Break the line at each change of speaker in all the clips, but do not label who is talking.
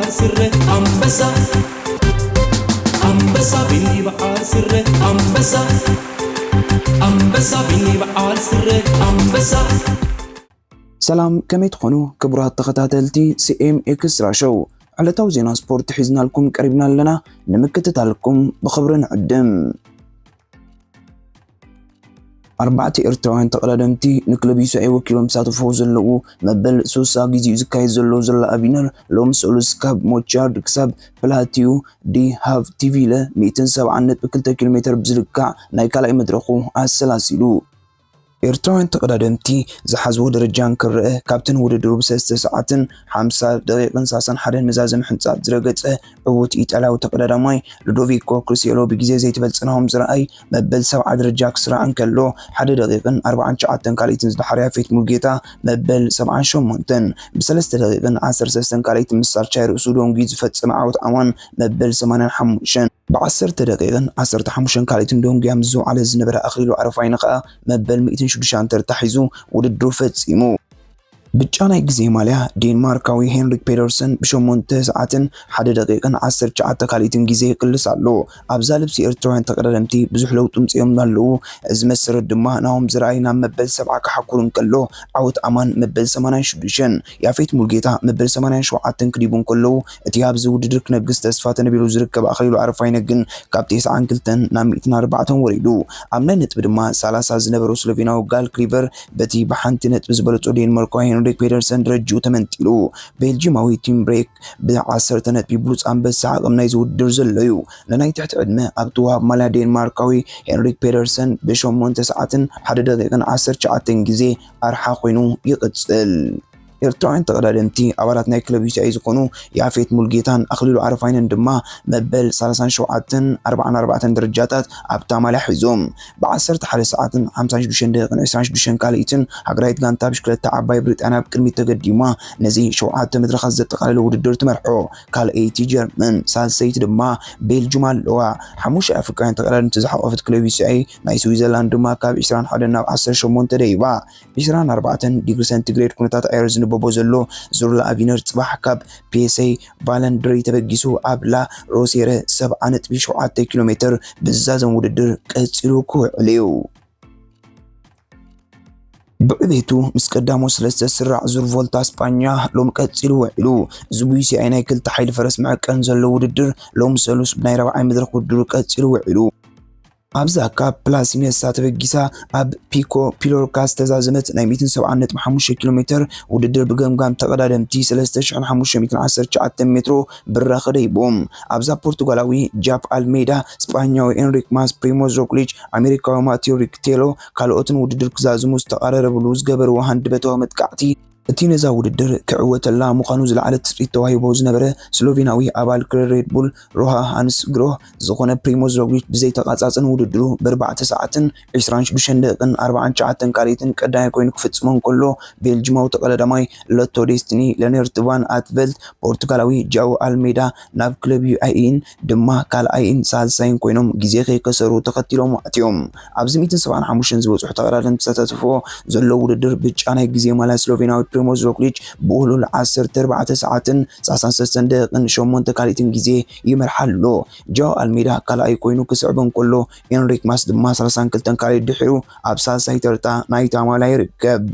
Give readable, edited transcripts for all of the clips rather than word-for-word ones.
بعال سره أنبسا بني بعال سره أنبسا بني بعال سره أنبسا.
سلام كمي تخونو كبرات تخطاتلتي سي ام اكسترا شو على توزينا سبورت حيزنا لكم قريبنا لنا نمكتت لكم بخبرنا عدم 4 إرتراوين تقلدمتي نكلب يسعي وكيلوم ساتفو زلو مبل سوسا جيزي زكاي زلو زلا أبينر لوم سولوس كاب موتشارد كساب بلاتيو دي هاف تي في له 207 نت بكلتا كيلومتر بزلكع نايكالا مدرخو السلاسلو إرتراوين تقدمتي زحزو درجان كرئه كابتن وددرو بسست ساعتن 5 دقيقة ساسن حدن مزازم حنصات زرقته عوت إيطاليا تقدماي لودوفيكو كروسيلو بجزء زي تبلصناهم زرأي مبل 7 درجة كسرا انكلو 1 دقيقة 4 ساعتن كاليتن زدحريا فيت مولجيتا مبل 7 شمونتن بسلست دقيقة 10 ساعتن كاليتن مسار شاير اسودون جيز فتسم عوت اوان مبل 85 ب10 دقيقة 15 كاليتن دون جامزو على الزنبرة أخليلو عرفاين قا مبل 200 ترتحيزو وددرو فتسيمو بجانا يجزي مالها دنماركاوي هنريك بيدرسن بشمونته ساعتن 1 دقيقة 10 ساعات كاليتن جزي قلص علو أبزالب سي إرتراوين تقدمتي بزح لو تمصيهم نالو ازمسر دما ناهم زراينا مبل 7 كحكورن كلو عوت امان مبل 86 يافيت مولجيتا مبل 87 كديبون كلو اتياب زوددر كنغس تسفات نبيلو زركب اخيلو عرفاين جن كابتيس عنكلتن نام 104 وريدو امنا نتب دما 30 زنبرو سلوفيناو قال كليفر بتي بحنت نتب زبلطو دنماركاوي هنريك بيدرسن درجو تمنتيلو بلجيماوي تيم بريك ب10 تنت بيبلوص انبس عقمنا يزودر زليو لناي تحت عدمه ابتواب مالا دنماركاوي هنريك بيدرسن بشمونته ساعتن 1 دقيقة 10 ساعتن جزي ارحا خوينو يقصل إرتراوين تقدمتي أبارات ناي كلب يسعي زكونو يافيت مولجيتان أخليلو عرفاين دما مبل 37 44 درجاتات أبتا مالا حزوم ب10 ساعات 55 دقيقة 22 كاليتن هقرايت غانتا بشكلة عباي بريطانيا بكلمة تقديما نزي شوعات مدرخة زتقالي وددر تمرحو كال ايتي جيرمن سالسيت دما بيلجومال لوا حموش أفريقيان تقدمتي زحق وفت كلب يسعي ناي سويزرلاند دما كاب 21 ناب 10 شمون تديبا 24 ديجري سنتيغريد كونتات ايرزن بوبوزلو زورلا افينر صباح كاب بيسي فالندري تبجيسو ابلا روسيره 7.7 كيلومتر بزازن وددر قصيلو كوعليو بعبيتو مسقدامو سلسة سرع زور فولتا اسبانيا لوم قصيلو وعلو زبويسي عيناي كل تحيل فرس مع كنزلو وددر لوم سلوس بناي 4 مدرك وددر قصيلو وعلو أبزا كاب بلاسينيا ساتبك جيسا أب بيكو بيلوركاس تزازمت ناي 107.5 كيلومتر وددر بقام تقدمتي 3.510 مترو بالراخدي بوم أبزا برتغالاوي جاب الميدا اسبانياوي إنريك ماس بريموز روكليج أمريكاوي ماتيو ريكتيلو كالوتن وددر كزازمو استقرر بلوز قبر وهند بتوه متقعتي اتينا زوددر كعوة الله مقانو زلعلت تسريت تواهي بوز نبره سلوفيناوي أبال ريد بول روها هانس جروه زخونة بريموز روغليش بزي تقاصاصن وددرو ب4 ساعات 22 دقيقة 4 ساعات كاليتن قداي كوين كفتسمون كله بيلجيماو تقلدماي لوتو ديستني لنيرتوان اتفيلت بورتغالاوي جاو الميدا ناب كلوب يو اين دما كال اين سالساين كوينوم غيزي كسرو تقتيلو ماتيوم ابز 175 زوصح تقرادن تساتفو زلو وددر بچاناي غيزي مالا سلوفيناوي بريموز روكليج بقولوا 10 ساعات 96 دقيقة شمونت كاليتن جزي يمرحلو جاو الميدا كالاي كوينو كسعبن كله إنريك ماس دما 32 كالي دحرو أبسال سايترتا نايتا مالا يركب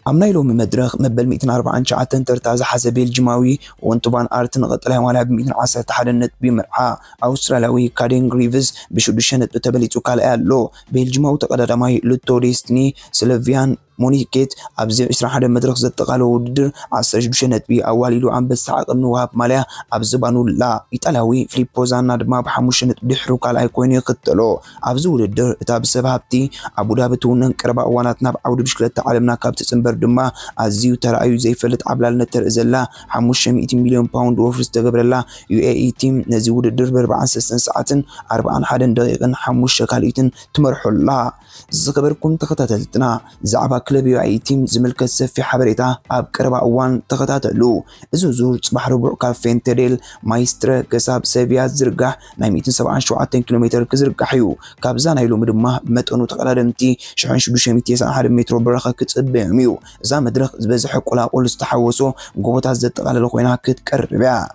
أمنا يلو من مدرخ مبل 240 ساعات ترتاز حسب الجماوي وانتبان آرتن غطلها مالا ب 110 تحدنت بمرحا أسترالياوي كارين غريفز بشدشنت بتبليتو كالا لو بالجماو تقدر لوتو ديستني سلفيان مونيكيت أبزي 21 مدرخ زتقالو وددر 16 نتبي أواليلو عم بس عقب نوهاب مالها أبزبانو لا إيطالياوي فليبوزانا دما بحموش نتبدحرو كالاي كوين يقتلو أبزو وددر إتاب سبابتي أبو دابتونن قربا واناتنا بعود بشكلة عالمنا كابت تنبر دما أزيو ترأيو زي فلت عبلال نتر إزلا حموش 100 مليون باوند وفرس تقبرلا UAE تيم نزي وددر ب4 ساعات 41 دقيقة حموش كاليتن تمرحو لا زقبركم تخطاتلتنا زعبا كلب يو تيم زملكت سفي حبريتا اب قربا اوان تخطاتلو ازوزور صباح ربع كافين تريل مايستر كساب سيفيا زرقح 177 كيلومتر كزرقحيو كابزا نايلو مدما بمطنو تقلادمتي 691 متر برخه كتصبيميو اذا مدرخ زبزح قلاقل استحوسو غوبتا زتقالل خوينا كتقربيا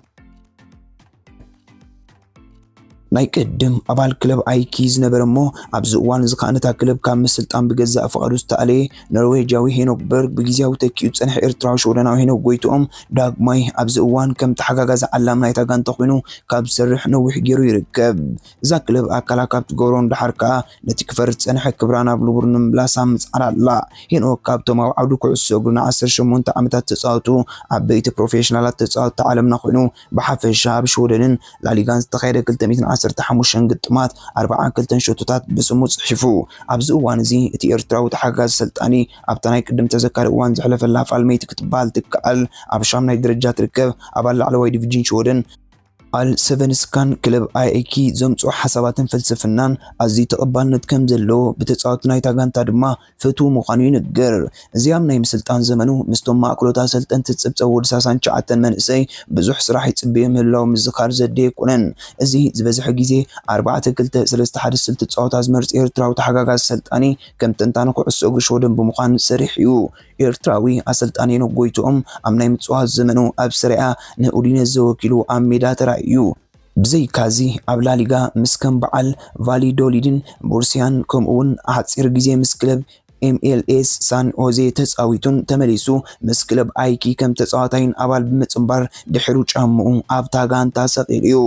ናይ ቅድም ኣባል ክለብ ኣይኪ ዝነበረ እሞ ኣብዚ እዋን እዚ ከዓ ነታ ክለብ ካብ ምስልጣን ብገዛእ ፍቃዱ ዝተኣለየ ኖርዌጃዊ ሄኖክ በርግ ብግዜያዊ ተኪኡ ዝፀንሐ ኤርትራዊ ሾደናዊ ሄኖክ ጎይትኦም ዳግማይ ኣብዚ እዋን ከም ተሓጋጋዚ ዓላም ናይታ ጋንታ ኮይኑ ካብ ዝሰርሕ ነዊሕ ገይሩ ይርከብ። እዛ ክለብ ኣካላ ካብ ትገብሮ እንዳሓር ከዓ ነቲ ክፈርስ ዝፀንሐ ክብራ ናብ ንቡር ንምምላስ ኣምፅዓላ ኣላ። ሄኖክ ካብቶም ኣብ ዓውዲ ኩዕሶ እግሪ ን18 ዓመታት ተፃወቱ ዓበይቲ ፕሮፌሽናላት ተፃወቲ ዓለምና ኮይኑ ብሓፈሻ ኣብ ሾደንን ላሊጋን ዝተኻየደ 215 ግጥማት 42 ሾቶታት ብስሙ ጽሒፉ። ኣብዚ እዋን እዚ እቲ ኤርትራዊ ተሓጋዚ ሰልጣኒ ኣብታ ናይ ቅድም ተዘካሪ እዋን ዘሕለፈላ ፋልሜይቲ ክትበሃል ትከኣል ኣብ 8ይ ደረጃ ትርከብ ኣባል ላዕለዋይ ዲቪዥን ሾደን አልሰቨንስካን ክለብ አይኪ ዘምጽኡ ሓሳባትን ፍልስፍናን ኣዝዩ ተቐባልነት ከም ዘለዎ ብተጻወት ናይታ ጋንታ ድማ ፍቱው ምዃኑ ይንገር። እዚያም ናይ ምስልጣን ዘመኑ ምስቶም ማእከሎት ኣሰልጠንቲ ጽብጸብ ወዲ 69 መንእሰይ ብዙሕ ስራሕ ይጽበዩ ምህላው ምዝኻር ዘድልዮ ኣይኮነን። እዚ ዝበዝሐ ግዜ 4-2-3-1 ስልቲ ጸወታ ዝመርጽ ኤርትራዊ ተሓጋጋዚ ሰልጣኒ ከም ተንታኒ ኩዕሶ እግሪ ሾደን ብምዃን ሰሪሕ እዩ። ኤርትራዊ ኣሰልጣኒ ሄኖክ ጎይትኦም ኣብ ናይ ምጽዋት ዘመኑ ኣብ ሰሪዓ ንኡዲነዝ ዘወኪሉ ኣብ ሜዳ ተራእዩ። ብዘይካዚ ኣብ ላሊጋ ምስ ከም በዓል ቫሊዶሊድን ቦርሲያን ከምኡውን ሓፂር ግዜ ምስ ክለብ MLS ሳን ሆዜ ተጻዊቱን ተመሊሱ ምስ ክለብ ኣይኪ ከም ተጻዋታይን ኣባል ብምጽምባር ድሕሩ ጫምኡ ኣብታ ጋንታ ሰቂልዩ።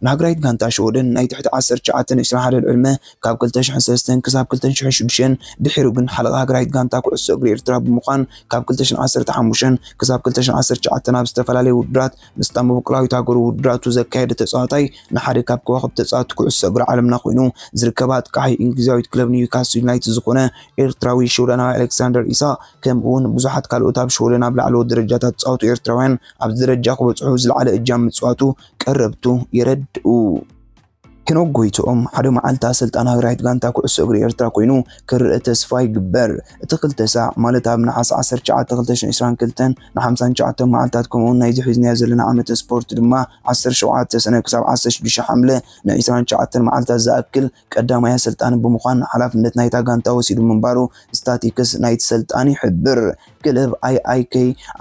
ናግራይት ጋንታ ሾደን ናይ ትሕቲ 1921 ዕድመ ካብ 2003 ክሳብ 2006 ድሕሩ ግን ሓለቓ ሃገራዊት ጋንታ ኩዕሶ እግሪ ኤርትራ ብምዃን ካብ 2015 ክሳብ 2019 ኣብ ዝተፈላለዩ ውድድራት ምስታ መበቆላዊት ሃገሩ ውድድራቱ ዘካየደ ተጻዋታይ ንሓደ ካብ ከዋኽብቲ ተጻወትቲ ኩዕሶ እግሪ ዓለምና ኮይኑ ዝርከባ ኣጥቃሒ እንግሊዛዊት ክለብ ኒውካስል ዩናይትድ ዝኾነ ኤርትራዊ ሾደናዊ ኣሌክሳንደር ኢሳቅ ከምኡውን ብዙሓት ካልኦት ኣብ ሾደን ኣብ ላዕለዎት ደረጃታት ዝፃወቱ ኤርትራውያን ኣብዚ ደረጃ ክበፅሑ ዝለዓለ እጃም ምፅዋቱ ቀረብቱ የረድኡ። ሄኖክ ጎይትኦም ሓደ መዓልቲ ኣሰልጣኒ ሃገራዊት ጋንታ ኩዕሶ እግሪ ኤርትራ ኮይኑ ክርአ ተስፋ ይግበር። እቲ 2 ሰዓት ማለት ኣብ ነሓስ 19/2022 ን59 መዓልታት ከምኡውን ናይ ዝሒዝናዮ ዘለና ዓመተ ስፖርት ድማ 17 ሰነ ክሳብ 16 ሓምለ ን29 መዓልታት ዝኣክል ቀዳማይ ኣሰልጣኒ ብምዃን ሓላፍነት ናይታ ጋንታ ወሲዱ ምንባሩ ስታቲክስ ናይቲ ሰልጣኒ ይሕብር። ክለብ ኣይኣይኬ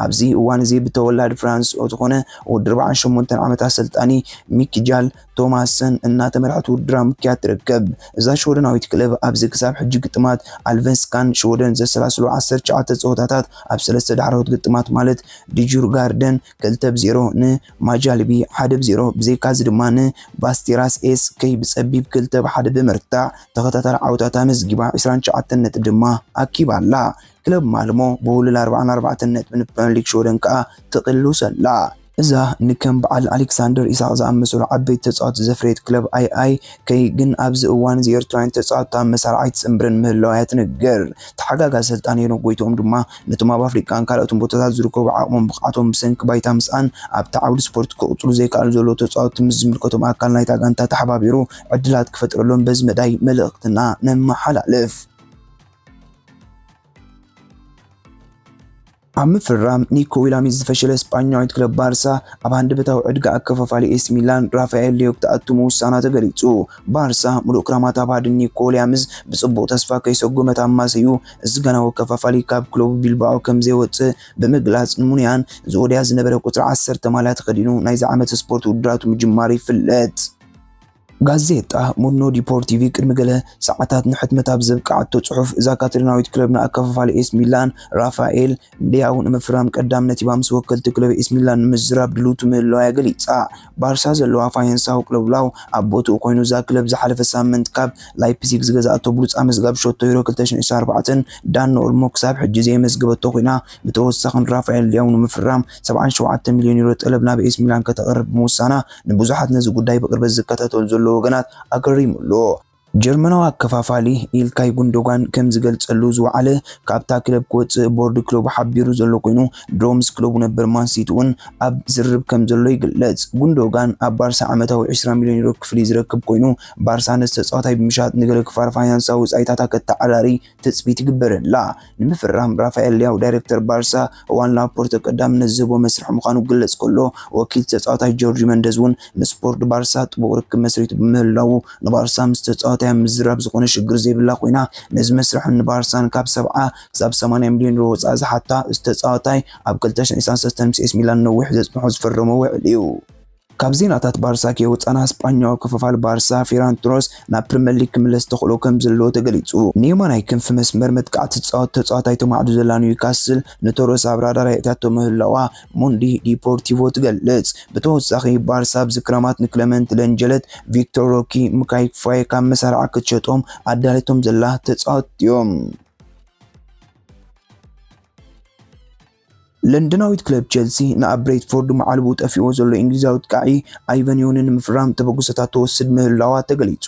ኣብዚ እዋን እዚ ብተወላዲ ፍራንስ ዝኾነ ወዲ 48 ዓመት ኣሰልጣኒ ሚኪጃል ቶማስን እናተመርሐት ውድድራ ምክያድ ትርከብ። እዛ ሾደናዊት ክለብ ኣብዚ ክሳብ ሕጂ ግጥማት ኣልቨንስካን ሾደን ዘሰላስሉ 19 ፀወታታት ኣብ 3 ዳዕረውት ግጥማት ማለት ዲጁር ጋርደን 2-0 ንማጃልቢ 1-0 ብዘይካዚ ድማ ንባስቲራስ ኤስ ከይ ብፀቢብ 2-1 ብምርታዕ ተኸታታሊ ዓወታት ኣመዝጊባ 29 ነጥቢ ድማ ኣኪባላ። ክለብ ማልሞ ብውልል 44 ነጥቢ ንፕሪምየር ሊግ ሾደን ከዓ ትቕልሰላ። እዛ ንከም በዓል ኣሌክሳንደር ኢሳቅ ዝኣመሰሉ ዓበይቲ ተጻወቲ ዘፍረየት ክለብ ኣይኣይ ከይ ግን ኣብዚ እዋን እዚ ኤርትራውያን ተጻወቲ ኣብ መሳርዓይ ጽምብርን ምህላውያ ትንገር። ተሓጋጋዚ ሰልጣኒ ሄኖክ ጎይትኦም ድማ ነቶም ኣብ ኣፍሪቃን ካልኦትን ቦታታት ዝርከቡ ዓቕሞም ብቕዓቶም ብሰንኪ ባይታ ምስኣን ኣብቲ ዓውዲ ስፖርት ክቕፅሉ ዘይከኣሉ ዘሎ ተጻወቲ ምስ ዝምልከቶም ኣካል ናይታ ጋንታ ተሓባቢሩ ዕድላት ክፈጥረሎም በዚ መዳይ መልእኽትና ነመሓላልፍ። ኣብ ምፍራም ኒኮ ዊላሚዝ ዝፈሸለ ስፓኛዊት ክለብ ባርሳ ኣብ ሃንደበታዊ ዕድጋ ኣከፋፋሊ ኤስ ሚላን ራፋኤል ሊዮክ ተኣቱ ምውሳና ተገሊጹ። ባርሳ ሙሉእ ክራማት ኣባዲ ኒኮ ዊላሚዝ ብጽቡቕ ተስፋ ከይሰጎመት ኣማሲዩ እዚ ገናዊ ኣከፋፋሊ ካብ ክለቡ ቢልባኦ ከም ዘይወፅእ ብምግላጽ ንሙንያን ዝወድያ ዝነበረ ቁፅሪ 10 ማልያ ተኸዲኑ ናይዚ ዓመት ስፖርት ውድድራቱ ምጅማር ይፍለጥ። ጋዜጣ ሙንዶ ዲፖርቲቪ ቅድሚ ገለ ሰዓታት ንሕትመት ኣብ ዘብቃዓቶ ጽሑፍ እዛ ካታላናዊት ክለብ ንኣከፋፋሊ ኤስ ሚላን ራፋኤል ሊያው ንምፍራም ቀዳም ነቲባ ምስ ወከልቲ ክለብ ኤስ ሚላን ንምዝራብ ድልውቱ ምህላዋ ገሊጻ። ባርሳ ዘለዋ ፋይናንሳዊ ቅልውላው ኣብ ቦትኡ ኮይኑ እዛ ክለብ ዝሓለፈ ሳምንት ካብ ላይፕዚግ ዝገዛእቶ ብሉፅ ኣመዝጋቢ ሾቶ ዩሮ 2024 ዳን ኦልሞ ክሳብ ሕጂ ዘመዝገበቶ ኮይና ብተወሳኺን ራፋኤል ሊያው ንምፍራም 77 ሚልዮን ዩሮ ጠለብ ናብ ኤስ ሚላን ከተቕርብ ምውሳና ንብዙሓት ነዚ ጉዳይ ብቅርበት ዝከታተሉ ዘሎ ወገናት ኣገሪሙሎ። ጀርመናዊ ኣከፋፋሊ ኢልካይ ጉንዶጋን ከም ዝገልጸሉ ዝወዓለ ካብታ ክለብ ክወፅእ ቦርድ ክለቡ ሓቢሩ ዘሎ ኮይኑ ድሮምስ ክለቡ ነበር ማንሲቲ እውን ኣብ ዝርብ ከም ዘሎ ይግለጽ። ጉንዶጋን ኣብ ባርሳ ዓመታዊ 20 ሚልዮን ዩሮ ክፍሊ ዝረክብ ኮይኑ ባርሳ ነዚ ተጻዋታይ ብምሻጥ ንገለ ክፋል ፋይናንሳዊ ውጻኢታት ከተዓራሪ ትጽቢት ይግበረላ። ንምፍራም ራፋኤል ሊያው ዳይሬክተር ባርሳ እዋን ላፖርተ ቀዳምነት ዝህቦ መስርሕ ምዃኑ ግለጽ ከሎ ወኪል ተጻዋታይ ጆርጅ መንደዝ እውን ምስ ቦርድ ባርሳ ጥቡቕ ርክብ መስሪቱ ብምህላው ንባርሳ ምስ ተጻዋታይ ምዝራብ ዝኾነ ሽግር ዘይብላ ኮይና ነዚ መስርሕ ንባርሳን ካብ 70 ክሳብ 80 ሚልዮን ዩሮ ወጻኢ ዝሓታ ዝተጻዋታይ ኣብ 2023 ምስ ኤስ ሚላን ነዊሕ ዘጽንሖ ዝፈረመ ውዕል እዩ። ካብ ዜናታት ባርሳ ከይወፃና ስፓኛዊ ክፍፋል ባርሳ ፌራን ቶሬስ ናብ ፕሪምየር ሊግ ክምለስ ተኽእሎ ከም ዘለዎ ተገሊጹ። ንየማናይ ክንፊ መስመር መጥቃዕቲ ተጻዋታይ ተማዕዱ ዘላ ኒውካስል ንቶሬስ ኣብ ራዳር የእታቶ ምህላዋ ሞንዲ ዲፖርቲቮ ትገልጽ። ብተወሳኺ ባርሳ ብዝክረማት ንክለመንት ለንጀለት ቪክቶር ሮኪ ምካይ ፋይ ካብ መሳርዓ ክትሸጦም ኣዳለቶም ዘላ ተጻወት እዮም። ለንደናዊት ክለብ ቸልሲ ናብ ብሬትፎርድ መዓልቡ ጠፊኡ ዘሎ እንግሊዛዊ ተቃዒ ኣይቨን ዮንን ምፍራም ተበግሶታት ተወስድ ምህላዋ ተገሊጹ።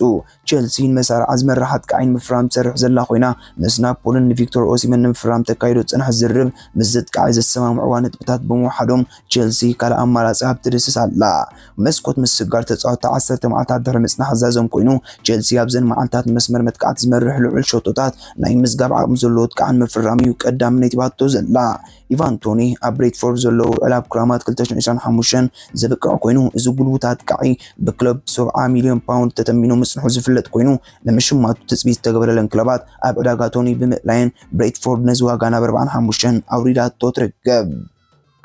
ቸልሲ መሳርዓ ዝመራሓት ተቃዒ ምፍራም ትሰርሕ ዘላ ኮይና ምስ ናፖልን ቪክቶር ኦሲመን ምፍራም ተካይዶ ጽንሕ ዝርብ ምስ ተቃዒ ዘሰማምዕዋ ነጥብታት ብምውሓዶም ቸልሲ ካልእ ኣማራጺ ኣብ ትድስስ ኣላ። መስኮት ምስጋር ተጻወታ 10 መዓልታት ድሕሪ ምጽናሕ ዘዘም ኮይኑ ቸልሲ ኣብዘን መዓልታት መስመር መጥቃዕቲ ዝመርሕ ልዑል ሸቶታት ናይ ምዝጋብ ዓቕሚ ዘለዎ ተቃዓን ምፍራም እዩ ቀዳምነት ይባቶ ዘላ። ኢቫን ቶኒ ኣብ ብሬትፎርድ ዘለዎ ዕላብ ክራማት 2025 ዘበቅዕ ኮይኑ እዚ ጉልቡታ ተቃዒ ብክለብ 70 ሚልዮን ፓውንድ ተተሚኖ ምጽንሑ ዝፍለጥ ኮይኑ ንምሽማቱ ትጽቢት ዝተገበረለን ክለባት ኣብ ዕዳጋ ቶኒ ብምእላየን ብሬትፎርድ ነዚ ዋጋ ናብ 45 ኣውሪዳቶ ትርከብ።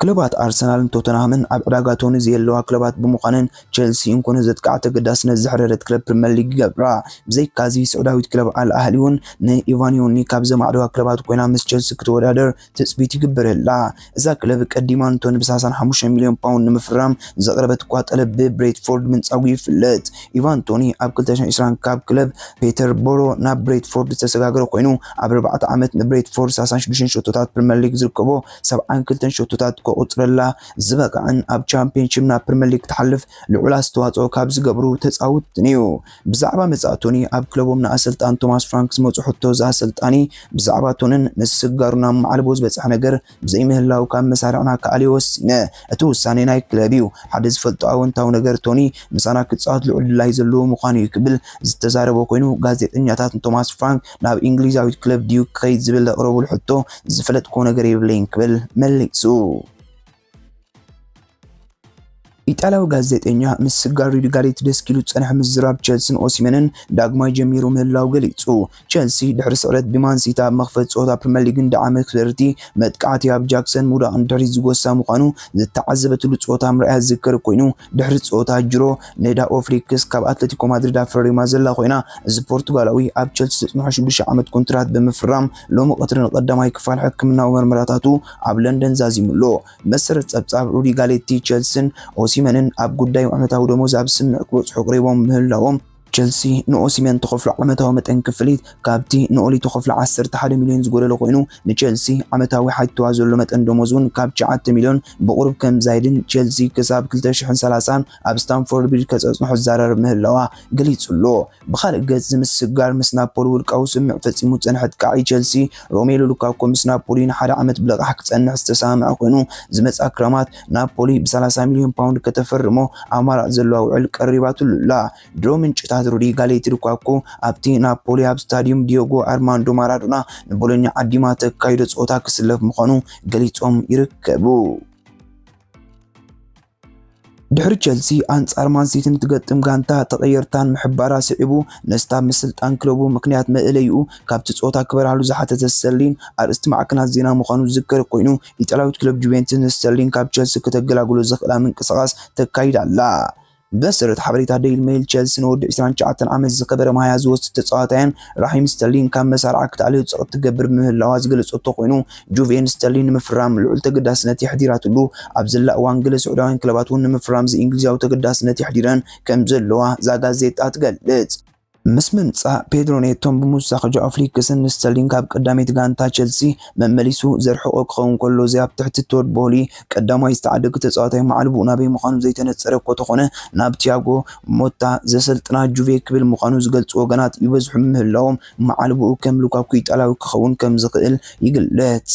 ክለባት ኣርሰናልን ቶተንሃምን ኣብ ዕዳጋ ቶኒ ዘለዋ ክለባት ብምዃነን ቸልሲ እንኮነ ዘጥቃዕ ተገዳስነት ዝሕረረት ክለብ ፕሪምየር ሊግ ገብራ። ብዘይካዚ ስዑዳዊት ክለብ ኣልኣህሊ እውን ንኢቫን ዮኒ ካብ ዘማዕደዋ ክለባት ኮይና ምስ ቸልሲ ክትወዳደር ትጽቢት ይግበረላ። እዛ ክለብ ቀዲማ ቶኒ ብ35 ሚልዮን ፓውንድ ንምፍራም ዘቕረበት እኳ ጠለብ ብብሬትፎርድ ምንጻጉ ይፍለጥ። ኢቫን ቶኒ ኣብ 2020 ካብ ክለብ ፔተርቦሮ ናብ ብሬትፎርድ ዝተሰጋገረ ኮይኑ ኣብ 4 ዓመት ንብሬትፎርድ 36 ሸቶታት ፕሪምየር ሊግ ዝርከቦ 72 ሸቶታት ቁጥረላ ዝበቃዕን ኣብ ቻምፒየንሺፕ ናብ ፕሪምየር ሊግ ተሓልፍ ልዑል ኣስተዋጽኦ ካብ ዝገብሩ ተጻወትቲ እዩ። ብዛዕባ መጻእቶኒ ኣብ ክለቦም ንኣሰልጣን ቶማስ ፍራንክ ዝመጹ ሕቶ ዝኣሰልጣኒ ብዛዕባ ቶንን ምስጋሩና ማዕልቦ ዝበጽሕ ነገር ብዘይምህላው ካብ መሳርዕና ከኣልዮ ወሲነ እቲ ውሳኔ ናይ ክለብ እዩ። ሓደ ዝፈልጦ ኣወንታዊ ነገር ቶኒ ምሳና ክጻወት ልዑል ድላይ ዘለዎ ምዃኑ እዩ ክብል ዝተዛረበ ኮይኑ ጋዜጠኛታት ቶማስ ፍራንክ ናብ እንግሊዛዊት ክለብ ዲዩክ ከይድ ዝብል ዘቕረብሉ ሕቶ ዝፍለጥኮ ነገር የብለይን ክብል መሊሱ። ኢጣልያዊ ጋዜጠኛ ምስጋር ሩዲ ጋሌት ደስኪሉ ጸንሕ ምዝራብ ቸልሲን ኦሲመንን ዳግማይ ጀሚሩ ምህላው ገሊጹ። ቸልሲ ድሕሪ ስዕረት ብማንሲቲ ኣብ መኽፈት ጸወታ ፕሪምየር ሊግ ዳዓመ ክሰርቲ መጥቃዕቲ ኣብ ጃክሰን ሙዳቕ ድሕሪ ዝጎሳ ምዃኑ ዝተዓዘበትሉ ጸወታ ምርኣያ ዝዝከር ኮይኑ ድሕሪ ጸወታ ጅሮ ኔዳ ኦፍሪክስ ካብ ኣትሌቲኮ ማድሪድ ኣፈሪማ ዘላ ኮይና እዚ ፖርቱጋላዊ ኣብ ቸልሲ 6 ዓመት ኮንትራት ብምፍራም ሎሚ ቀትሪ ቀዳማይ ክፋል ሕክምናዊ ምርመራታቱ ኣብ ለንደን ዛዚሙሎ። መሰረት ጸብጻብ ሩዲ ጋሌቲ ቸልሲን ኦሲመንን ኣብ ጉዳይ ዓመታዊ ደሞዝ ኣብ ስምዕ ክበጽሑ ቀሪቦም ምህላዎም ቸልሲ ንኦሲመን ተኸፍሎ ዓመታዊ መጠን ክፍሊት ካብቲ ንኦሊ ተኸፍሎ 11 ሚልዮን ዝጎደለ ኮይኑ ንቸልሲ ዓመታዊ ሓይትዋ ዘሎ መጠን ደሞዝ እውን ካብ 9 ሚልዮን ብቁርብ ከም ዛይድን ቸልሲ ክሳብ 2030 ኣብ ስታንፎርድ ብሪጅ ከጸጽንሖ ዝዛረብ ምህላዋ ገሊጹሎ። ብኻልእ ገጽ ዝምስጋር ምስ ናፖሊ ውልቃዊ ስምዕ ፈጺሙ ጸንሐት ተቃዒ ቸልሲ ሮሜሎ ሉካኮ ምስ ናፖሊ ንሓደ ዓመት ብለቓሕ ክጸንሕ ዝተሰማምዐ ኮይኑ ዝመጻ ክረማት ናፖሊ ብ30 ሚልዮን ፓውንድ ከተፈርሞ ኣማራጭ ዘለዋ ውዕል ቀሪባትሉላ። ድሮ ምንጭታ ሩዲ ጋሌት ሉካኮ ኣብቲ ናፖሊ ኣብ ስታዲየም ዲዮጎ አርማንዶ ማራዶና ንቦሎኛ ዓዲማ ተካይዶ ጸወታ ክስለፍ ምዃኑ ገሊጾም ይርከቡ። ድሕሪ ቸልሲ አንጻር ማንሲቲን ትገጥም ጋንታ ተቀየርታን ምሕባራ ስዒቡ ነስታብ ምስልጣን ክለቡ ምክንያት መእለይኡ ካብቲ ጸወታ ክበራሉ ዝሓተተ ስተርሊን ኣርእስቲ ማዕከናት ዜና ምዃኑ ዝዝከር ኮይኑ ኢጣልያዊት ክለብ ጁቬንቱስ ስተርሊን ካብ ቸልሲ ከተገላግሎ ዘኽእላ ምንቅስቓስ ተካይድ ኣላ። በሰረት ሓበሬታ ዴይሊ ሜይል ቸልሲ ንወዲ 29 ዓመት ዝኸበረ ማያ ዝወስድ ተጻዋታያን ራሂም ስተርሊን ካብ መሳርዓ ክትኣልዮ ጸቕቲ ትገብር ምህላዋ ዝገለጸቶ ኮይኑ ጁቬንቱስ ስተርሊን ንምፍራም ልዑል ተገዳስነት ይሕዲራትሉ ኣብ ዘላ እዋን ገለ ስዑዳውያን ክለባት እውን ንምፍራም እንግሊዛዊ ተገዳስነት ይሕዲረን ከም ዘለዋ እዛ ጋዜጣ ትገልጽ። ምስ ምምጻእ ፔድሮ ኔቶን ብምውሳኽ ጆ ፍሊክስን ስተርሊንግ ካብ ቀዳሜት ጋንታ ቸልሲ መመሊሱ ዘርሕቆ ክኸውን ከሎ እዚ ኣብ ትሕቲ ቶድ ቦሊ ቀዳማይ ዝተዓደገ ተጻዋታይ ማዕልቡ ናበይ ምዃኑ ዘይተነጸረ እኳ ተኾነ ናብ ቲያጎ ሞታ ዘሰልጥና ጁቬ ክብል ምዃኑ ዝገልጹ ወገናት ይበዝሑ ምህላዎም ማዕልቡ ከም ሉካኩ ኢጣልያዊ ክኸውን ከም ዝኽእል ይግለጽ።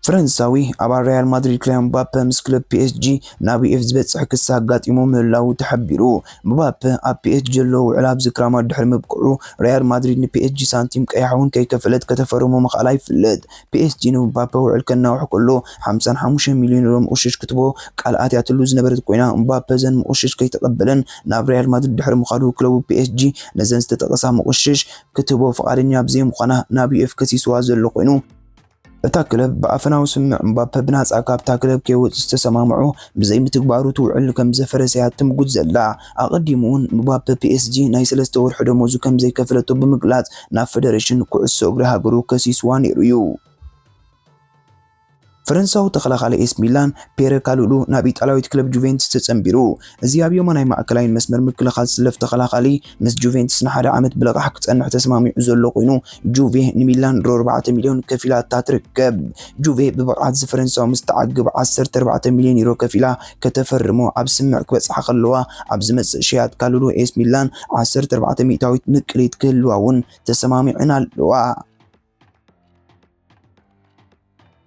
فرنساوي أبا ريال مدريد كلام مبابي مس كلوب بي اس جي نابي اف زبصح كسا قاطيمو مهلاو تحبيرو مبابي اب بي اس جي لو علاب ذكرامات دحر مبقعو ريال مدريد بي اس جي سانتيم قيحون كي كفلت كتفرمو مخالاي فلت بي اس جي نو مبابي وعلكنا وحكلو 55 مليون يورو مقشش كتبو قالات ياتلو زنبرت كوينا مبابي زن مقشش كي تقبلن ناب ريال مدريد دحر مخادو كلوب بي اس جي نزن ستتقصا مقشش كتبو فقارنيا بزي مخانا نابي اف كسيسوا زلو كوينو እታ ክለብ ብኣፈናዊ ስምዕ ምባፔ ብናፃ ካብታ ክለብ ከይወፅእ ዝተሰማምዑ ብዘይ ምትግባሩ ትውዕል ከም ዘፈረሰያ ትምጉድ ዘላ ኣቐዲሙ እውን ምባፔ PSG ናይ 3 ወርሒ ደመወዙ ከም ዘይከፈለቶ ብምግላጽ ናብ ፌደሬሽን ኩዕሶ እግሪ ሃገሩ ከሲስዋ ነይሩ እዩ። فرنساو تخلخالي اس ميلان بيير كالولو ناب إيطاليويت كلب جوفنتوس تسنبيرو እዚ ኣብ የማናይ ማእከላይ መስመር ምክልኻል ዝስለፍ ተኸላኻሊ ምስ ጁቬንቱስ ንሓደ ዓመት ብለቓሕ ክጸንሕ ተስማሚዑ ዘሎ ኮይኑ ጁቬ ንሚላን 4 ሚልዮን ከፊላታ ትርከብ። ጁቬ ብብቕዓት ዝፈረንሳዊ ምስ ተዓግብ 14 ሚልዮን ዩሮ ከፊላ ከተፈርሞ ኣብ ስምዕ ክበጽሓ ከለዋ ኣብ ዝመጽእ ሸያጥ ካልሉ ኤስ ሚላን 14 ሚእታዊት ምቅሪት ክህልዋ እውን ተሰማሚዕን ኣለዋ።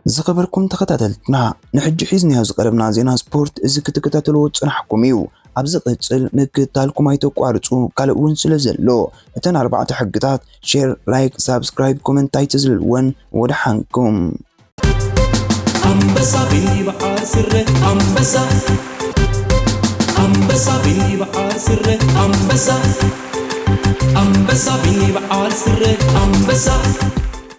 ዝኸበርኩም ተኸታተልትና ንሕጂ ሒዝናዮ ዝቐረብና ዜና ስፖርት እዚ ክትከታተልዎ ጽናሕኩም እዩ። ኣብዚ ቅጽል ምክትታልኩም ኣይተቋርጹ ካልእ እውን ስለ ዘሎ እተን 4 ሕግታት ሼር፣ ላይክ፣ ሳብስክራይብ፣ ኮመንት ኣይትዝልልወን ወድሓንኩም።
ኣንበሳ ቢኒ በዓል ስረ ኣንበሳ ኣንበሳ ቢኒ በዓል ስረ ኣንበሳ ኣንበሳ ቢኒ በዓል ስረ ኣንበሳ